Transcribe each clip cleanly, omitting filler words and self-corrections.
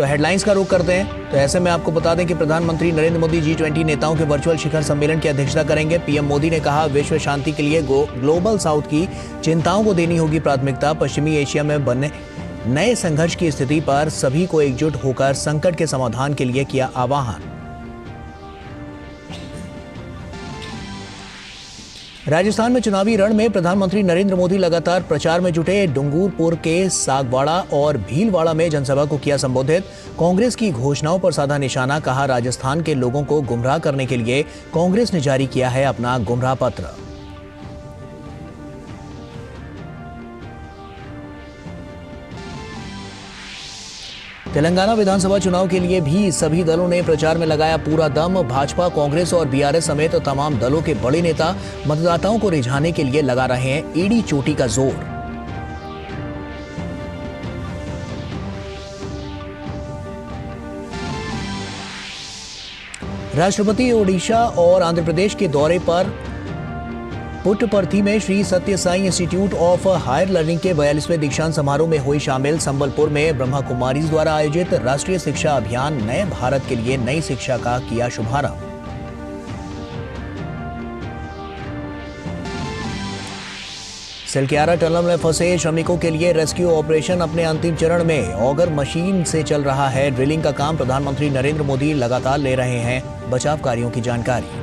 तो हेडलाइंस का रुख करते हैं। तो ऐसे में आपको बता दें कि प्रधानमंत्री नरेंद्र मोदी G20 नेताओं के वर्चुअल शिखर सम्मेलन की अध्यक्षता करेंगे। पीएम मोदी ने कहा, विश्व शांति के लिए ग्लोबल साउथ की चिंताओं को देनी होगी प्राथमिकता। पश्चिमी एशिया में बनने नए संघर्ष की स्थिति पर सभी को एकजुट होकर संकट के समाधान के लिए किया आह्वान। राजस्थान में चुनावी रण में प्रधानमंत्री नरेंद्र मोदी लगातार प्रचार में जुटे। डूंगरपुर के सागवाड़ा और भीलवाड़ा में जनसभा को किया संबोधित। कांग्रेस की घोषणाओं पर साधा निशाना। कहा, राजस्थान के लोगों को गुमराह करने के लिए कांग्रेस ने जारी किया है अपना गुमराह पत्र। तेलंगाना विधानसभा चुनाव के लिए भी सभी दलों ने प्रचार में लगाया पूरा दम। भाजपा, कांग्रेस और बीआरएस समेत तमाम दलों के बड़े नेता मतदाताओं को रिझाने के लिए लगा रहे हैं एड़ी चोटी का जोर। राष्ट्रपति ओडिशा और आंध्र प्रदेश के दौरे पर पुट्टपर्थी में Shri Sathya Sai institute of higher learning के 42वें दीक्षांत समारोह में हुई शामिल। संबलपुर में ब्रह्मा कुमारीज द्वारा आयोजित राष्ट्रीय शिक्षा अभियान नए भारत के लिए नई शिक्षा का किया शुभारंभ। सिलक्यारा टनल में फंसे श्रमिकों के लिए रेस्क्यू ऑपरेशन अपने अंतिम चरण में। ऑगर मशीन से चल रहा है ड्रिलिंग का काम। प्रधानमंत्री नरेंद्र मोदी लगातार ले रहे हैं बचाव कार्यों की जानकारी।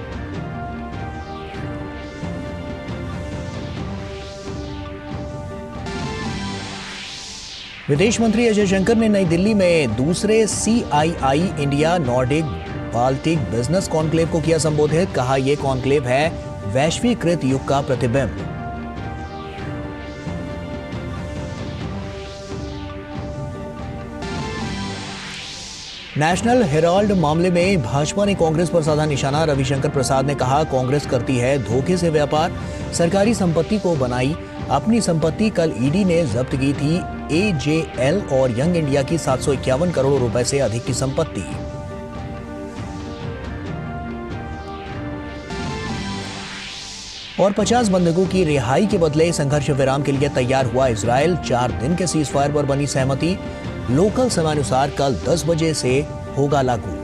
विदेश मंत्री एस जयशंकर ने नई दिल्ली में दूसरे CII India Nordic Baltic business conclave को किया संबोधित। कहा, यह कॉन्क्लेव है वैश्वीकृत युग का प्रतिबिंब। नेशनल हेराल्ड मामले में भाजपा ने कांग्रेस पर साधा निशाना। रविशंकर प्रसाद ने कहा, कांग्रेस करती है धोखे से व्यापार, सरकारी संपत्ति को बनाई अपनी संपत्ति। कल ईडी ने जब्त की थी AJL और यंग इंडिया की 751 करोड़ रुपए से अधिक की संपत्ति। और 50 बंधकों की रिहाई के बदले संघर्ष विराम के लिए तैयार हुआ इजरायल। 4 दिन के सीजफायर पर बनी सहमति। लोकल समयानुसार कल 10 बजे से होगा लागू।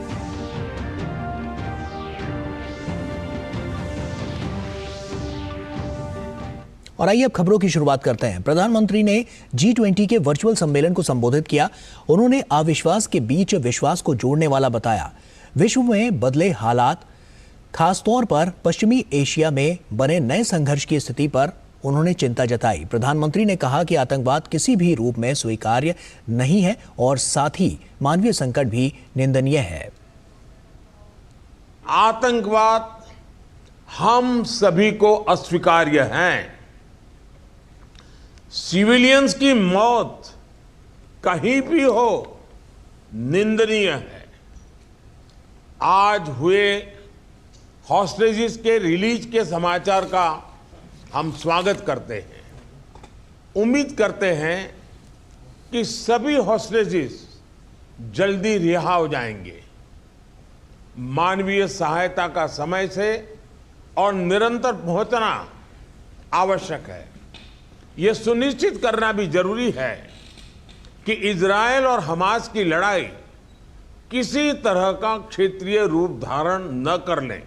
और आइए अब खबरों की शुरुआत करते हैं। प्रधानमंत्री ने G20 के वर्चुअल सम्मेलन को संबोधित किया। उन्होंने अविश्वास के बीच विश्वास को जोड़ने वाला बताया। विश्व में बदले हालात, खासतौर पर पश्चिमी एशिया में बने नए संघर्ष की स्थिति पर उन्होंने चिंता जताई। प्रधानमंत्री ने कहा कि आतंकवाद किसी भी रूप में स्वीकार्य नहीं है और साथ ही मानवीय संकट भी निंदनीय है। आतंकवाद हम सभी को अस्वीकार्य है। सिविलियंस की मौत कहीं भी हो निंदनीय है। आज हुए हॉस्टेजेस के रिलीज के समाचार का हम स्वागत करते हैं। उम्मीद करते हैं कि सभी हॉस्टेजेस जल्दी रिहा हो जाएंगे। मानवीय सहायता का समय से और निरंतर पहुंचना आवश्यक है। यह सुनिश्चित करना भी जरूरी है कि इजरायल और हमास की लड़ाई किसी तरह का क्षेत्रीय रूप धारण न कर ले।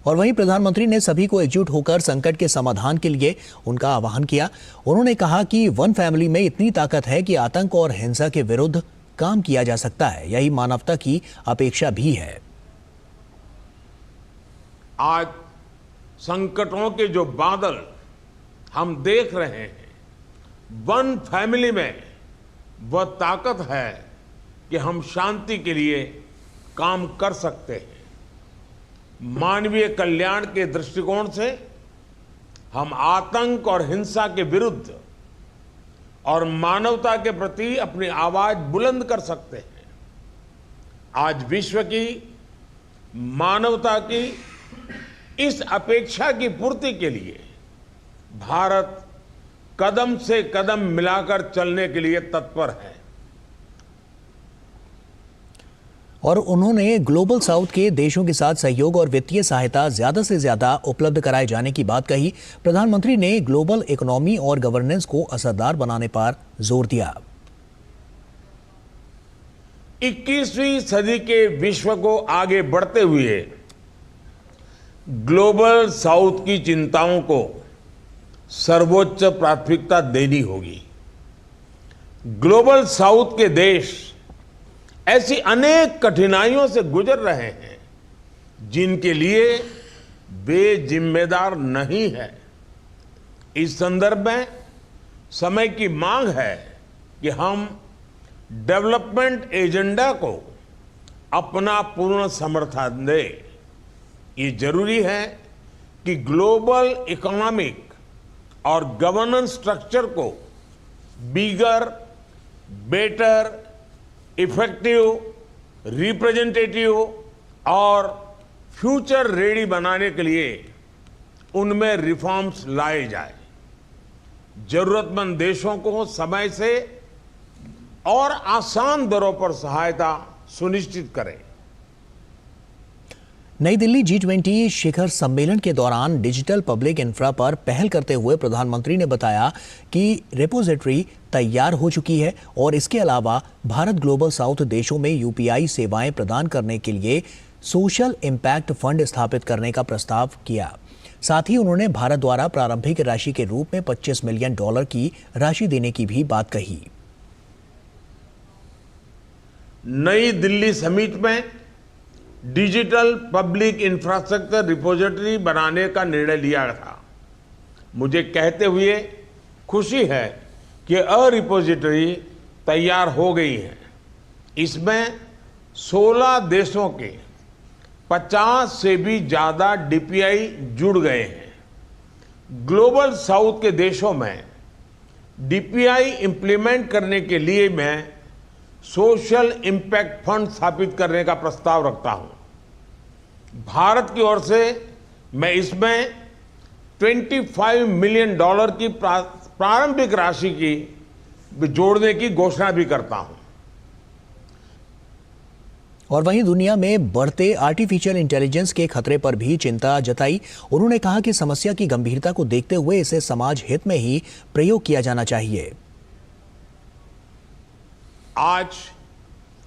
और वहीं प्रधानमंत्री ने सभी को एकजुट होकर संकट के समाधान के लिए उनका आह्वान किया। उन्होंने कहा कि वन फैमिली में इतनी ताकत है कि आतंक और हिंसा के विरुद्ध काम किया जा सकता है। यही मानवता की अपेक्षा भी है। आज संकटों के जो बादल हम देख रहे हैं, वन फैमिली में वह ताकत है कि हम शांति के लिए काम कर सकते हैं। मानवीय कल्याण के दृष्टिकोण से हम आतंक और हिंसा के विरुद्ध और मानवता के प्रति अपनी आवाज बुलंद कर सकते हैं। आज विश्व की मानवता की इस अपेक्षा की पूर्ति के लिए भारत कदम से कदम मिलाकर चलने के लिए तत्पर है। और उन्होंने ग्लोबल साउथ के देशों के साथ सहयोग और वित्तीय सहायता ज्यादा से ज्यादा उपलब्ध कराए जाने की बात कही। प्रधानमंत्री ने ग्लोबल इकोनॉमी और गवर्नेंस को असरदार बनाने पर जोर दिया। 21वीं सदी के विश्व को आगे बढ़ते हुए ग्लोबल साउथ की चिंताओं को सर्वोच्च प्राथमिकता देनी होगी। ग्लोबल साउथ के देश ऐसी अनेक कठिनाइयों से गुजर रहे हैं जिनके लिए वे जिम्मेदार नहीं है। इस संदर्भ में समय की मांग है कि हम डेवलपमेंट एजेंडा को अपना पूर्ण समर्थन दें। ये जरूरी है कि ग्लोबल इकोनॉमिक और गवर्नेंस स्ट्रक्चर को बिगर, बेटर, इफेक्टिव, रिप्रेजेंटेटिव और फ्यूचर रेडी बनाने के लिए उनमें रिफॉर्म्स लाए जाए। जरूरतमंद देशों को समय से और आसान दरों पर सहायता सुनिश्चित करें। नई दिल्ली G20 शिखर सम्मेलन के दौरान डिजिटल पब्लिक इंफ्रा पर पहल करते हुए प्रधानमंत्री ने बताया कि रिपोजिटरी तैयार हो चुकी है और इसके अलावा भारत ग्लोबल साउथ देशों में UPI सेवाएं प्रदान करने के लिए सोशल इम्पैक्ट फंड स्थापित करने का प्रस्ताव किया। साथ ही उन्होंने भारत द्वारा प्रारंभिक राशि के रूप में $25 मिलियन की राशि देने की भी बात कही। नई दिल्ली समिट में डिजिटल पब्लिक इंफ्रास्ट्रक्चर रिपोजिटरी बनाने का निर्णय लिया था। मुझे कहते हुए खुशी है कि रिपोजिटरी तैयार हो गई है। इसमें 16 देशों के 50 से भी ज्यादा DPI जुड़ गए हैं। ग्लोबल साउथ के देशों में DPI इंप्लीमेंट करने के लिए मैं सोशल इम्पैक्ट फंड स्थापित करने का प्रस्ताव रखता हूं। भारत की ओर से मैं इसमें $25 मिलियन की प्रारंभिक राशि की जोड़ने की घोषणा भी करता हूं। और वहीं दुनिया में बढ़ते आर्टिफिशियल इंटेलिजेंस के खतरे पर भी चिंता जताई। उन्होंने कहा कि समस्या की गंभीरता को देखते हुए इसे समाज हित में ही प्रयोग किया जाना चाहिए। आज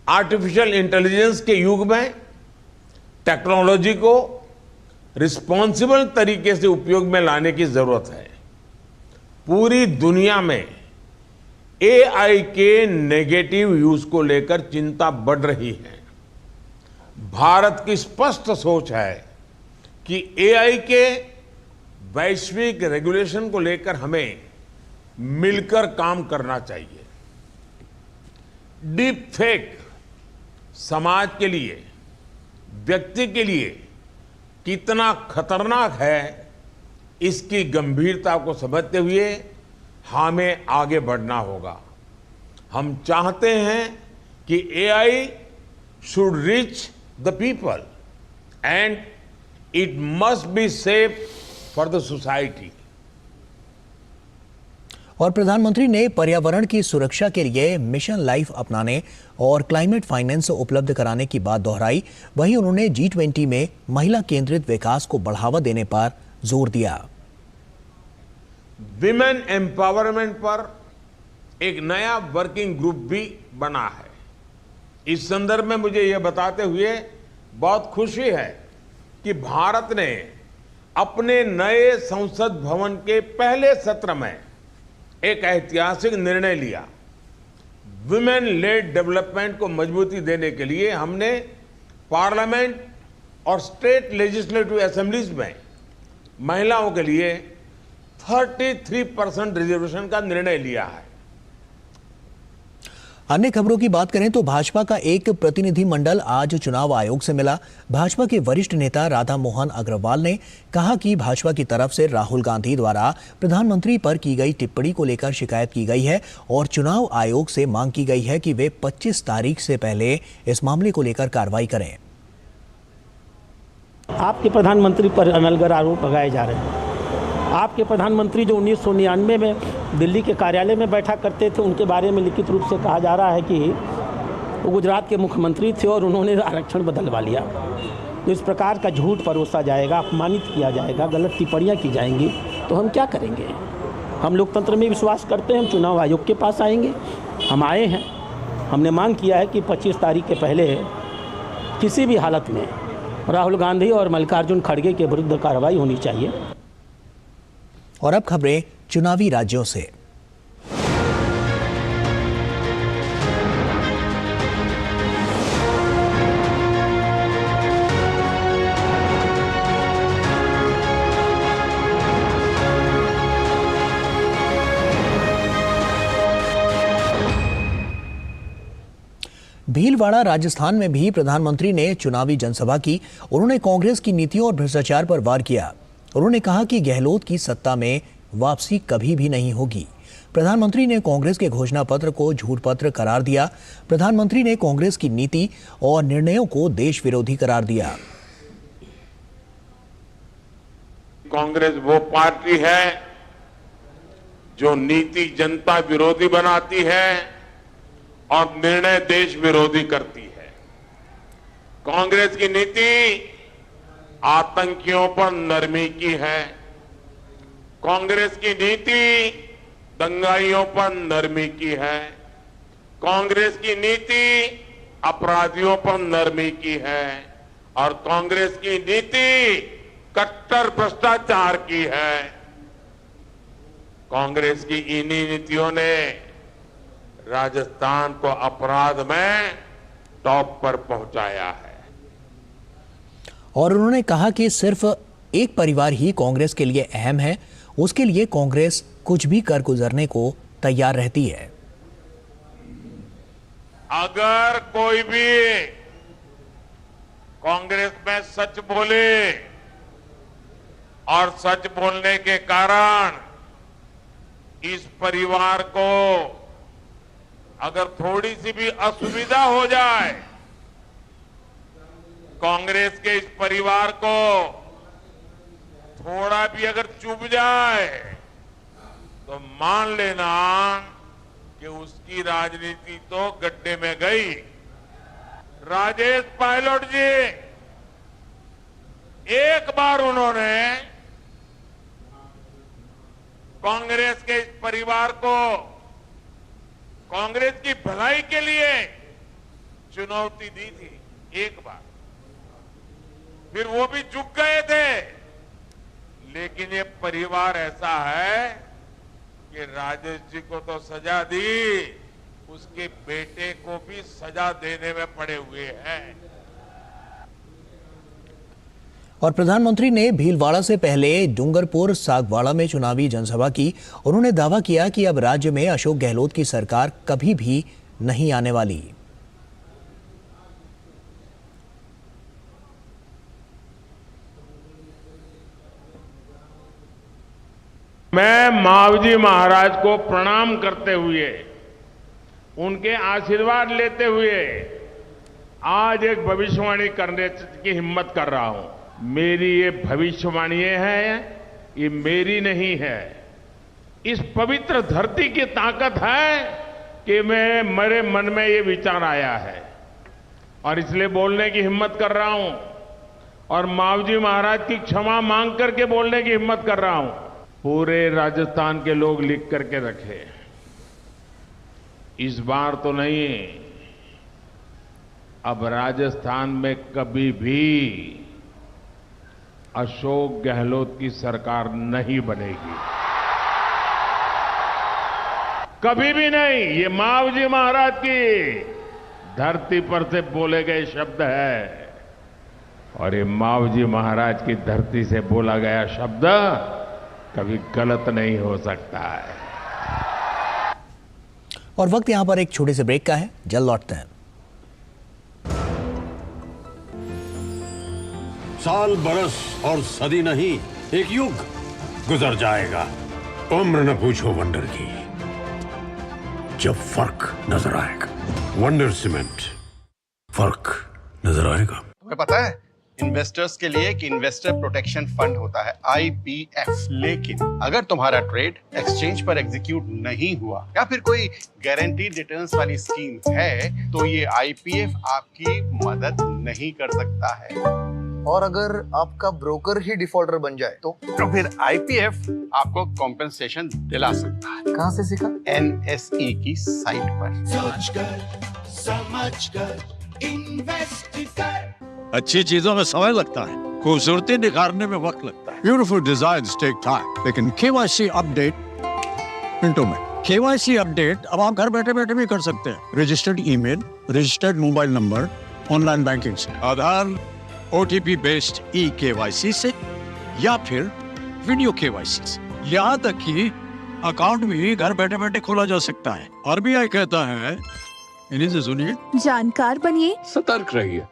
आर्टिफिशियल इंटेलिजेंस के युग में टेक्नोलॉजी को रिस्पॉन्सिबल तरीके से उपयोग में लाने की जरूरत है। पूरी दुनिया में AI के नेगेटिव यूज को लेकर चिंता बढ़ रही है। भारत की स्पष्ट सोच है कि AI के वैश्विक रेगुलेशन को लेकर हमें मिलकर काम करना चाहिए। डीप फेक समाज के लिए, व्यक्ति के लिए कितना खतरनाक है, इसकी गंभीरता को समझते हुए हमें आगे बढ़ना होगा। हम चाहते हैं कि AI should reach the people and it must be safe for the society. और प्रधानमंत्री ने पर्यावरण की सुरक्षा के लिए मिशन लाइफ अपनाने और क्लाइमेट फाइनेंस उपलब्ध कराने की बात दोहराई। वहीं उन्होंने G20 में महिला केंद्रित विकास को बढ़ावा देने पर जोर दिया। विमेन एम्पावरमेंट पर एक नया वर्किंग ग्रुप भी बना है। इस संदर्भ में मुझे यह बताते हुए बहुत खुशी है कि भारत ने अपने नए संसद भवन के पहले सत्र में एक ऐतिहासिक निर्णय लिया। विमेन लेड डेवलपमेंट को मजबूती देने के लिए हमने पार्लियामेंट और स्टेट लेजिस्लेटिव असेंबलीज में महिलाओं के लिए 33% रिजर्वेशन का निर्णय लिया है। अन्य खबरों की बात करें तो भाजपा का एक प्रतिनिधिमंडल आज चुनाव आयोग से मिला। भाजपा के वरिष्ठ नेता राधा मोहन अग्रवाल ने कहा कि भाजपा की तरफ से राहुल गांधी द्वारा प्रधानमंत्री पर की गई टिप्पणी को लेकर शिकायत की गई है और चुनाव आयोग से मांग की गई है कि वे 25 तारीख से पहले इस मामले को लेकर कार्रवाई करें। आपके प्रधानमंत्री पर अनलगर आरोप लगाए जा रहे हैं। आपके प्रधानमंत्री जो 1999 में दिल्ली के कार्यालय में बैठा करते थे, उनके बारे में लिखित रूप से कहा जा रहा है कि वो गुजरात के मुख्यमंत्री थे और उन्होंने आरक्षण बदलवा लिया। तो इस प्रकार का झूठ परोसा जाएगा, अपमानित किया जाएगा, गलत टिप्पणियाँ की जाएंगी, तो हम क्या करेंगे? हम लोकतंत्र में विश्वास करते हैं, हम चुनाव आयोग के पास आएंगे। हम आए हैं, हमने मांग किया है कि 25 तारीख के पहले किसी भी हालत में राहुल गांधी और मल्लिकार्जुन खड़गे के विरुद्ध कार्रवाई होनी चाहिए। और अब खबरें चुनावी राज्यों से। भीलवाड़ा राजस्थान में भी प्रधानमंत्री ने चुनावी जनसभा की। उन्होंने कांग्रेस की नीतियों और भ्रष्टाचार पर वार किया। उन्होंने कहा कि गहलोत की सत्ता में वापसी कभी भी नहीं होगी। प्रधानमंत्री ने कांग्रेस के घोषणा पत्र को झूठ पत्र करार दिया। प्रधानमंत्री ने कांग्रेस की नीति और निर्णयों को देश विरोधी करार दिया। कांग्रेस वो पार्टी है जो नीति जनता विरोधी बनाती है और निर्णय देश विरोधी करती है। कांग्रेस की नीति आतंकियों पर नरमी की है। कांग्रेस की नीति दंगाइयों पर नरमी की है। कांग्रेस की नीति अपराधियों पर नरमी की है और कांग्रेस की नीति कट्टर भ्रष्टाचार की है। कांग्रेस की इन्हीं नीतियों ने राजस्थान को अपराध में टॉप पर पहुंचाया है। और उन्होंने कहा कि सिर्फ एक परिवार ही कांग्रेस के लिए अहम है। उसके लिए कांग्रेस कुछ भी कर गुजरने को तैयार रहती है। अगर कोई भी कांग्रेस में सच बोले और सच बोलने के कारण इस परिवार को अगर थोड़ी सी भी असुविधा हो जाए, कांग्रेस के इस परिवार को थोड़ा भी अगर चुभ जाए, तो मान लेना कि उसकी राजनीति तो गड्ढे में गई। राजेश पायलट जी एक बार उन्होंने कांग्रेस के इस परिवार को कांग्रेस की भलाई के लिए चुनौती दी थी, एक बार। फिर वो भी झुक गए थे। लेकिन ये परिवार ऐसा है कि राजेश जी को तो सजा दी, उसके बेटे को भी सजा देने में पड़े हुए हैं। और प्रधानमंत्री ने भीलवाड़ा से पहले डूंगरपुर सागवाड़ा में चुनावी जनसभा की। उन्होंने दावा किया कि अब राज्य में अशोक गहलोत की सरकार कभी भी नहीं आने वाली। मैं मावजी महाराज को प्रणाम करते हुए, उनके आशीर्वाद लेते हुए आज एक भविष्यवाणी करने की हिम्मत कर रहा हूं। मेरी ये भविष्यवाणी है, ये मेरी नहीं है। इस पवित्र धरती की ताकत है कि मेरे मन में ये विचार आया है और इसलिए बोलने की हिम्मत कर रहा हूं और मावजी महाराज की क्षमा मांग करके बोलने की हिम्मत कर रहा हूं। पूरे राजस्थान के लोग लिख करके रखे, इस बार तो नहीं, अब राजस्थान में कभी भी अशोक गहलोत की सरकार नहीं बनेगी, कभी भी नहीं। ये मावजी महाराज की धरती पर से बोले गए शब्द है और ये मावजी महाराज की धरती से बोला गया शब्द कभी गलत नहीं हो सकता है। और वक्त यहां पर एक छोटे से ब्रेक का है, जल्द लौटते हैं। साल बरस और सदी नहीं, एक युग गुजर जाएगा। उम्र न पूछो वंडर की, जब फर्क नजर आएगा। वंडर सीमेंट, फर्क नजर आएगा। तुम्हें पता है इन्वेस्टर्स के लिए कि इन्वेस्टर प्रोटेक्शन फंड होता है IPF। लेकिन अगर तुम्हारा ट्रेड एक्सचेंज पर एग्जीक्यूट नहीं हुआ या फिर कोई गारंटीड रिटर्न्स वाली स्कीम है तो ये IPF आपकी मदद नहीं कर सकता है। और अगर आपका ब्रोकर ही डिफॉल्टर बन जाए तो फिर IPF आपको कॉम्पेंसेशन दिला सकता है। कहाँ से सीखा? NSE की साइट पर। अच्छी चीजों में समय लगता है, खूबसूरती निखारने में वक्त लगता है। ब्यूटीफुल डिजाइन्स टेक टाइम, लेकिन KYC अपडेट मिनटों में। KYC अपडेट अब आप घर बैठे बैठे भी कर सकते हैं। Registered email, registered mobile number, online banking से, आधार OTP बेस्ड eKYC से या फिर वीडियो KYC से। यहाँ तक कि अकाउंट भी घर बैठे बैठे खोला जा सकता है। RBI कहता है, इन्हीं से सुनिए, जानकार बनिए, सतर्क रहिए।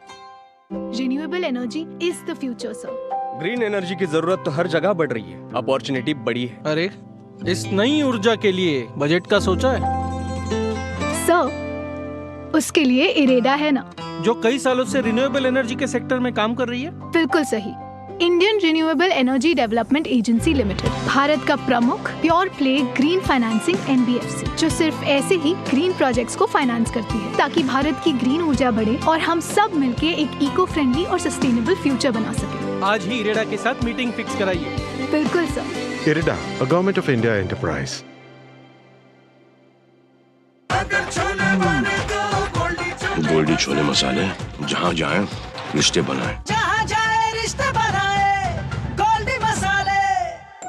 Renewable energy is the future sir. Green energy की जरूरत तो हर जगह बढ़ रही है, अपॉर्चुनिटी बड़ी है। अरे इस नई ऊर्जा के लिए बजट का सोचा है? सर उसके लिए इरेडा है ना, जो कई सालों से रिन्यूएबल एनर्जी के सेक्टर में काम कर रही है। बिल्कुल सही। Indian renewable energy development agency limited, Bharat का प्रमुख pure play green financing NBFC, जो सिर्फ ऐसे ही ग्रीन प्रोजेक्ट्स को फाइनेंस करती है ताकि भारत की ग्रीन ऊर्जा बढ़े और हम सब मिलके एक इको फ्रेंडली और सस्टेनेबल फ्यूचर बना सके। आज ही इरेडा के साथ मीटिंग फिक्स कराइए। बिल्कुल sir. IREDA, a Government of India enterprise। Goldiee छोले मसाले, जहाँ जाए रिश्ते बनाए।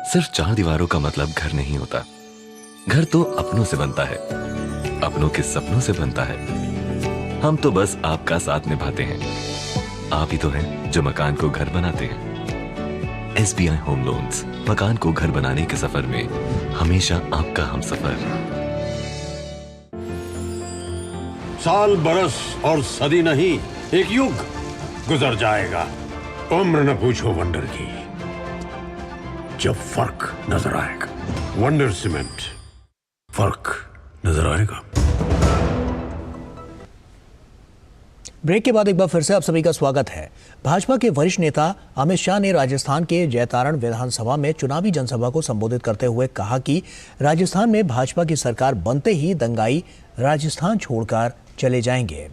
सिर्फ 4 दीवारों का मतलब घर नहीं होता। घर तो अपनों से बनता है, अपनों के सपनों से बनता है। हम तो बस आपका साथ निभाते हैं। आप ही तो हैं जो मकान को घर बनाते हैं। SBI होम लोन्स, मकान को घर बनाने के सफर में हमेशा आपका हमसफर। साल, बरस और सदी नहीं, एक युग गुजर जाएगा। उम्र न पूछो वंडर की, जब फर्क नजर आएगा। वंडर सीमेंट, फर्क नजर आएगा। ब्रेक के बाद एक बार फिर से आप सभी का स्वागत है। भाजपा के वरिष्ठ नेता अमित शाह ने राजस्थान के जैतारण विधानसभा में चुनावी जनसभा को संबोधित करते हुए कहा कि राजस्थान में भाजपा की सरकार बनते ही दंगाई राजस्थान छोड़कर चले जाएंगे।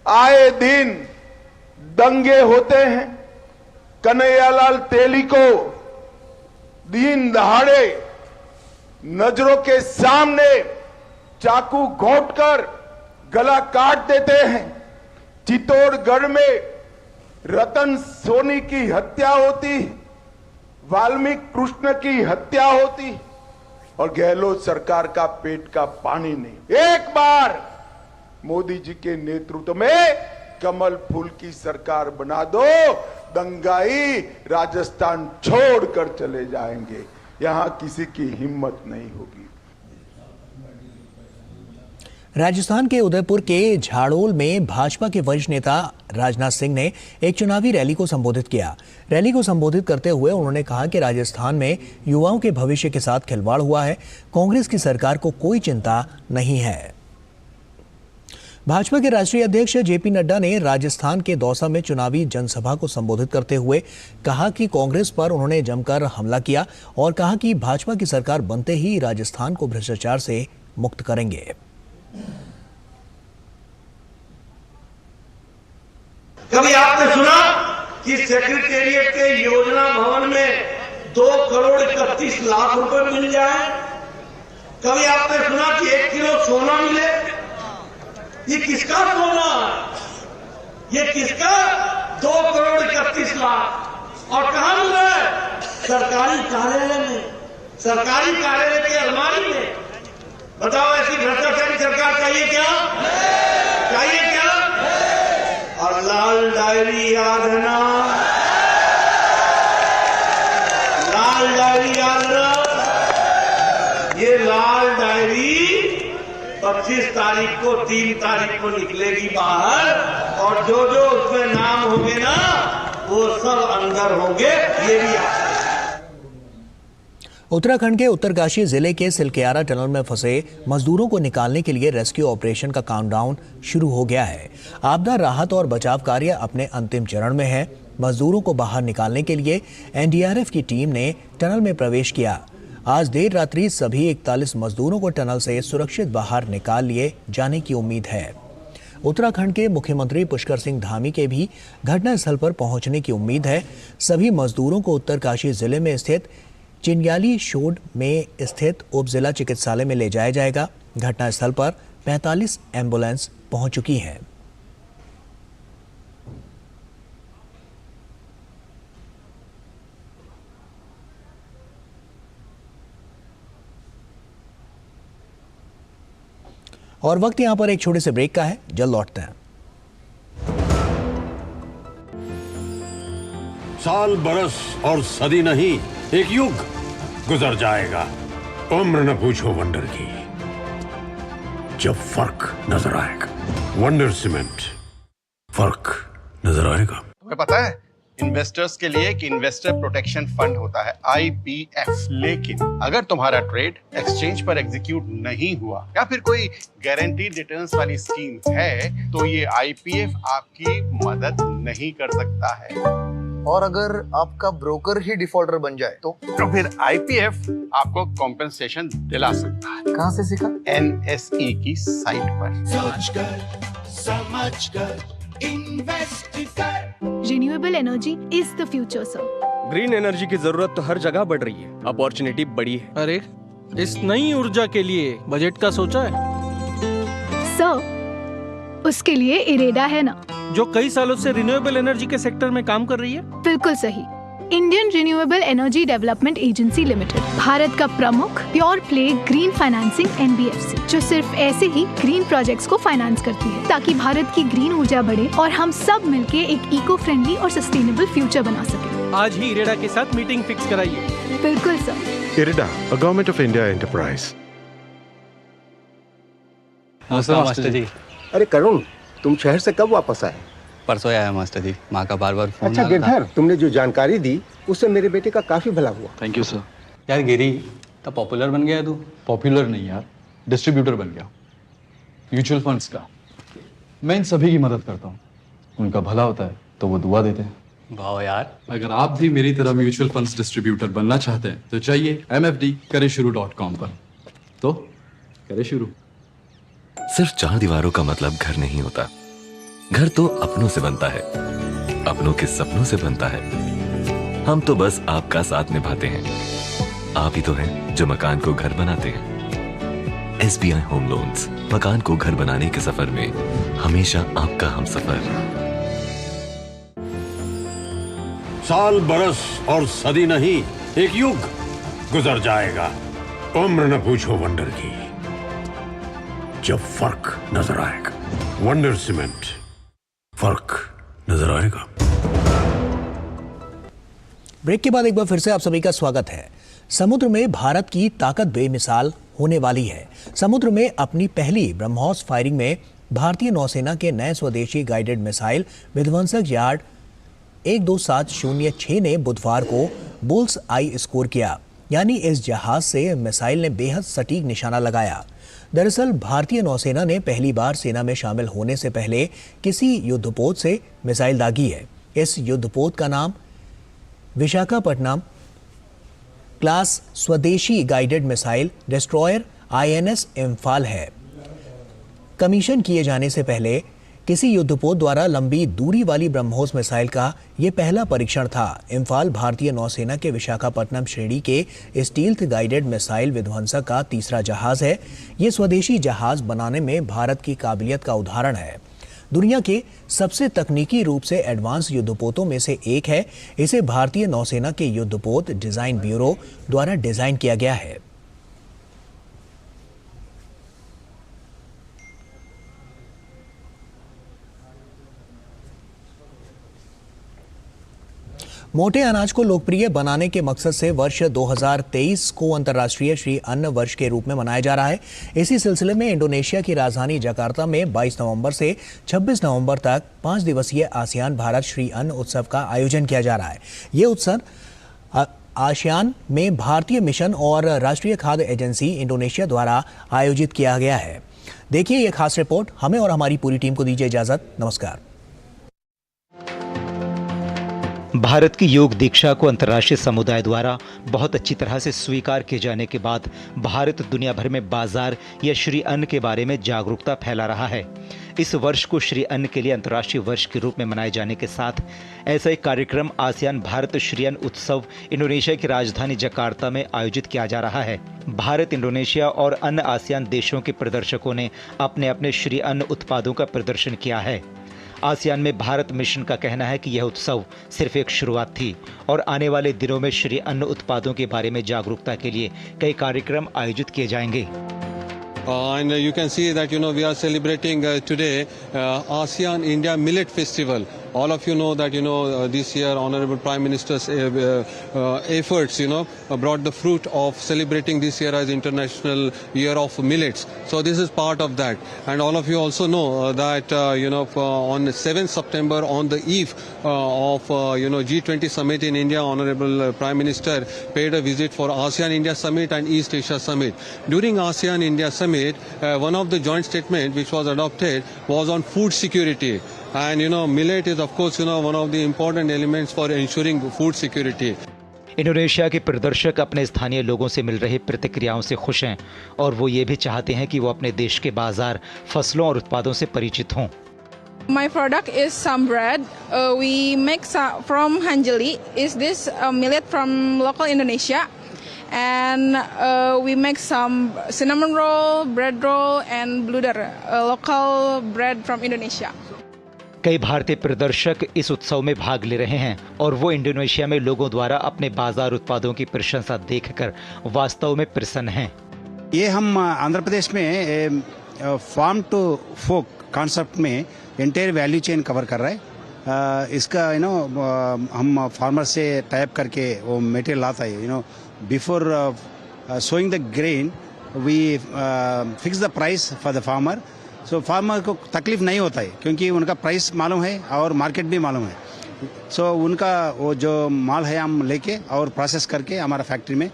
आए दिन दंगे होते हैं। कन्हैयालाल तेली को दिन दहाड़े नजरों के सामने चाकू घोंटकर गला काट देते हैं। चित्तौड़गढ़ में रतन सोनी की हत्या होती, वाल्मीकि कृष्ण की हत्या होती और गहलोत सरकार का पेट का पानी नहीं। एक बार मोदी जी के नेतृत्व में कमल फूल की सरकार बना दो, दंगाई राजस्थान छोड़कर चले जाएंगे। यहां किसी की हिम्मत नहीं होगी। राजस्थान के उदयपुर के झाड़ोल में भाजपा के वरिष्ठ नेता राजनाथ सिंह ने एक चुनावी रैली को संबोधित किया। रैली को संबोधित करते हुए उन्होंने कहा कि राजस्थान में युवाओं के भविष्य के साथ खिलवाड़ हुआ है, कांग्रेस की सरकार को कोई चिंता नहीं है। भाजपा के राष्ट्रीय अध्यक्ष जेपी नड्डा ने राजस्थान के दौसा में चुनावी जनसभा को संबोधित करते हुए कहा कि कांग्रेस पर उन्होंने जमकर हमला किया और कहा कि भाजपा की सरकार बनते ही राजस्थान को भ्रष्टाचार से मुक्त करेंगे। कभी आपने सुना कि सेक्रेटेरिएट के योजना भवन में 2 करोड़ 31 लाख रुपए मिल जाए? कभी आपने सुना कि 1 किलो सोना मिले? ये किसका सोना है? ये किसका 2 करोड़ 31 लाख? और कहां मिल रहा है? सरकारी कार्यालय में, सरकारी कार्यालय की अलमारी में। बताओ, ऐसी भ्रष्टाचारी सरकार चाहिए क्या? चाहिए क्या? और लाल डायरी याद है ना? लाल डायरी याद है ना? ये लाल डायरी 25 तारीख को 3 तारीख को निकलेगी बाहर और जो जो उसमें नाम होंगे ना वो सब अंदर होंगे। ये भी उत्तराखंड के उत्तरकाशी जिले के सिलकेयारा टनल में फंसे मजदूरों को निकालने के लिए रेस्क्यू ऑपरेशन का काउंटडाउन शुरू हो गया है। आपदा राहत और बचाव कार्य अपने अंतिम चरण में है। मजदूरों को बाहर निकालने के लिए एनडीआरएफ की टीम ने टनल में प्रवेश किया। आज देर रात्रि सभी 41 मजदूरों को टनल से सुरक्षित बाहर निकाल लिए जाने की उम्मीद है। उत्तराखंड के मुख्यमंत्री पुष्कर सिंह धामी के भी घटनास्थल पर पहुंचने की उम्मीद है। सभी मजदूरों को उत्तरकाशी जिले में स्थित चिंग्याली शोड में स्थित उप जिला चिकित्सालय में ले जाया जाएगा। घटनास्थल पर 45 एम्बुलेंस पहुंच चुकी हैं। और वक्त यहां पर एक छोटे से ब्रेक का है, जल्द लौटते हैं। साल बरस और सदी नहीं, एक युग गुजर जाएगा। उम्र न पूछो वंडर की, जब फर्क नजर आएगा। वंडर सीमेंट, फर्क नजर आएगा। तुम्हें पता है इन्वेस्टर्स के लिए एक इन्वेस्टर प्रोटेक्शन फंड होता है IPF, लेकिन अगर तुम्हारा ट्रेड एक्सचेंज पर एग्जीक्यूट नहीं हुआ या फिर कोई गारंटीड रिटर्न्स वाली स्कीम है तो ये IPF आपकी मदद नहीं कर सकता है। और अगर आपका ब्रोकर ही डिफॉल्टर बन जाए तो फिर IPF आपको कॉम्पेंसेशन दिला सकता है। कहां से सीखा? NSE की साइट पर। सोचकर समझकर इन्वेस्ट कर। Renewable energy is the future sir. Green energy की जरूरत तो हर जगह बढ़ रही है, अपॉर्चुनिटी बड़ी है। अरे इस नई ऊर्जा के लिए बजट का सोचा है? सर उसके लिए इरेडा है ना, जो कई सालों से रिन्यूएबल एनर्जी के सेक्टर में काम कर रही है। बिल्कुल सही। Indian renewable energy development agency limited, Bharat का प्रमुख pure play green financing NBFC, जो सिर्फ ऐसे ही ग्रीन प्रोजेक्ट्स को फाइनेंस करती है ताकि भारत की ग्रीन ऊर्जा बढ़े और हम सब मिलके एक इको फ्रेंडली और सस्टेनेबल फ्यूचर बना सके। आज ही इरेडा के साथ मीटिंग फिक्स कराइए। बिल्कुल sir. IREDA, a government of India enterprise. नमस्कार मास्टर जी। अरे करुण, तुम शहर से कब वापस आए? परसों आया मास्टर जी, माँ का बार बार फोन। अच्छा गिरधर, तुमने जो जानकारी दी उससे मेरे बेटे का काफी भला हुआ। Thank you sir. यार गिरी, तो पॉपुलर बन गया तू। पॉपुलर नहीं यार, डिस्ट्रीब्यूटर बन गया म्यूचुअल फंड्स का। मैं इन सभी की मदद करता हूँ, उनका भला होता है तो वो दुआ देते हैं। वाह यार। अगर आप भी मेरी तरह म्यूचुअल फंड्स डिस्ट्रीब्यूटर बनना चाहते हैं तो चाहिए mfd-शुरू.com पर। तो करें शुरू। सिर्फ 4 दीवारों का मतलब घर नहीं होता। घर तो अपनों से बनता है, अपनों के सपनों से बनता है। हम तो बस आपका साथ निभाते हैं। आप ही तो हैं जो मकान को घर बनाते हैं। SBI होम लोन्स, मकान को घर बनाने के सफर में हमेशा आपका हमसफर। साल बरस और सदी नहीं, एक युग गुजर जाएगा। उम्र न पूछो वंडर की, जब फर्क नजर आएगा। वंडर सीमेंट, फर्क नजर आएगा। ब्रेक के बाद एक बार फिर से आप सभी का स्वागत है। समुद्र में भारत की ताकत बेमिसाल होने वाली है। समुद्र में अपनी पहली ब्रह्मोस फायरिंग में भारतीय नौसेना के नए स्वदेशी गाइडेड मिसाइल विध्वंसक यार्ड 12706 ने बुधवार को बुल्स आई स्कोर किया, यानी इस जहाज से मिसाइल ने बेहद सटीक निशाना लगाया। दरअसल भारतीय नौसेना ने पहली बार सेना में शामिल होने से पहले किसी युद्धपोत से मिसाइल दागी है। इस युद्धपोत का नाम विशाखापट्टनम क्लास स्वदेशी guided missile destroyer INS Imphal है। कमीशन किए जाने से पहले किसी युद्धपोत द्वारा लंबी दूरी वाली ब्रह्मोस मिसाइल का यह पहला परीक्षण था। इम्फाल भारतीय नौसेना के विशाखापट्टनम श्रेणी के स्टील्थ गाइडेड मिसाइल विध्वंसक का तीसरा जहाज है। ये स्वदेशी जहाज बनाने में भारत की काबिलियत का उदाहरण है। दुनिया के सबसे तकनीकी रूप से एडवांस युद्धपोतों में से एक है। इसे भारतीय नौसेना के युद्धपोत डिजाइन ब्यूरो द्वारा डिजाइन किया गया है। मोटे अनाज को लोकप्रिय बनाने के मकसद से वर्ष 2023 को अंतर्राष्ट्रीय श्री अन्न वर्ष के रूप में मनाया जा रहा है। इसी सिलसिले में इंडोनेशिया की राजधानी जकार्ता में 22 नवंबर से 26 नवंबर तक 5 दिवसीय आसियान भारत श्री अन्न उत्सव का आयोजन किया जा रहा है। ये उत्सव आसियान में भारतीय मिशन और राष्ट्रीय खाद्य एजेंसी इंडोनेशिया द्वारा आयोजित किया गया है। देखिए ये खास रिपोर्ट। हमें और हमारी पूरी टीम को दीजिए इजाजत। नमस्कार। भारत की योग दीक्षा को अंतर्राष्ट्रीय समुदाय द्वारा बहुत अच्छी तरह से स्वीकार किए जाने के बाद भारत दुनिया भर में बाजार या श्री अन्न के बारे में जागरूकता फैला रहा है। इस वर्ष को श्री अन्न के लिए अंतर्राष्ट्रीय वर्ष के रूप में मनाए जाने के साथ ऐसा एक कार्यक्रम आसियान भारत श्री अन्न उत्सव इंडोनेशिया की राजधानी जकार्ता में आयोजित किया जा रहा है। भारत, इंडोनेशिया और अन्य आसियान देशों के प्रदर्शकों ने अपने अपने श्री अन्न उत्पादों का प्रदर्शन किया है। आसियान में भारत मिशन का कहना है कि यह उत्सव सिर्फ एक शुरुआत थी और आने वाले दिनों में श्री अन्न उत्पादों के बारे में जागरूकता के लिए कई कार्यक्रम आयोजित किए जाएंगे। And you can see that we are celebrating today ASEAN India Millet Festival. All of you know that this year Honorable Prime Minister's efforts brought the fruit of celebrating this year as International Year of Millets. So this is part of that. And all of you also know that on 7th September, on the eve of G20 Summit in India, Honorable Prime Minister paid a visit for ASEAN India Summit and East Asia Summit. During ASEAN India Summit, one of the joint statement which was adopted was on food security. And millet is of course one of the important elements for ensuring food security. Indonesia के प्रदर्शक अपने स्थानीय लोगों से मिल रही प्रतिक्रियाओं से खुश हैं और वो ये भी चाहते हैं कि वो अपने देश के बाजार, फसलों और उत्पादों से परिचित हों। My product is some bread. We make from Hanjeli. Is this millet from local Indonesia? And we make some cinnamon roll, bread roll, and bluder, local bread from Indonesia. कई भारतीय प्रदर्शक इस उत्सव में भाग ले रहे हैं और वो इंडोनेशिया में लोगों द्वारा अपने बाजार उत्पादों की प्रशंसा देखकर वास्तव में प्रसन्न हैं। ये हम आंध्र प्रदेश में फार्म टू फोक कॉन्सेप्ट में एंटायर वैल्यू चेन कवर कर रहा है। इसका हम फार्मर से टाइप करके वो मटेरियल लाता है। Before sowing the grain we fix the price for the farmer. So farmer को तकलीफ नहीं होता है क्योंकि उनका प्राइस मालूम है और मार्केट भी मालूम है। सो उनका वो जो माल है हम लेके और प्रोसेस करके हमारा फैक्ट्री में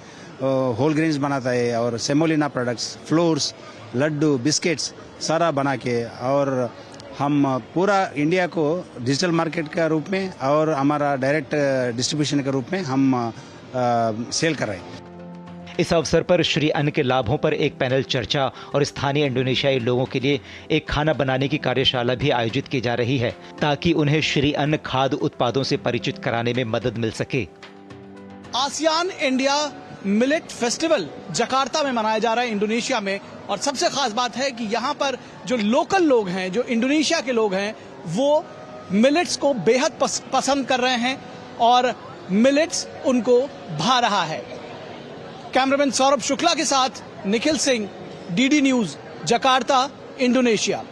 होल ग्रेन्स बनाता है और semolina products, flours, laddoo, biscuits सारा बना के और हम पूरा इंडिया को डिजिटल मार्केट का रूप में और हमारा डायरेक्ट डिस्ट्रीब्यूशन के रूप में हम सेल कर रहे हैं। इस अवसर पर श्री अन्न के लाभों पर एक पैनल चर्चा और स्थानीय इंडोनेशियाई लोगों के लिए एक खाना बनाने की कार्यशाला भी आयोजित की जा रही है ताकि उन्हें श्री अन्न खाद्य उत्पादों से परिचित कराने में मदद मिल सके। ASEAN India millet festival Jakarta में मनाया जा रहा है इंडोनेशिया में। और सबसे खास बात है कि यहाँ पर जो लोकल लोग हैं, जो इंडोनेशिया के लोग हैं, वो मिलेट्स को बेहद पसंद कर रहे हैं और मिलेट्स उनको भा रहा है। कैमरामैन सौरभ शुक्ला के साथ Nikhil Singh, DD news, Jakarta, Indonesia.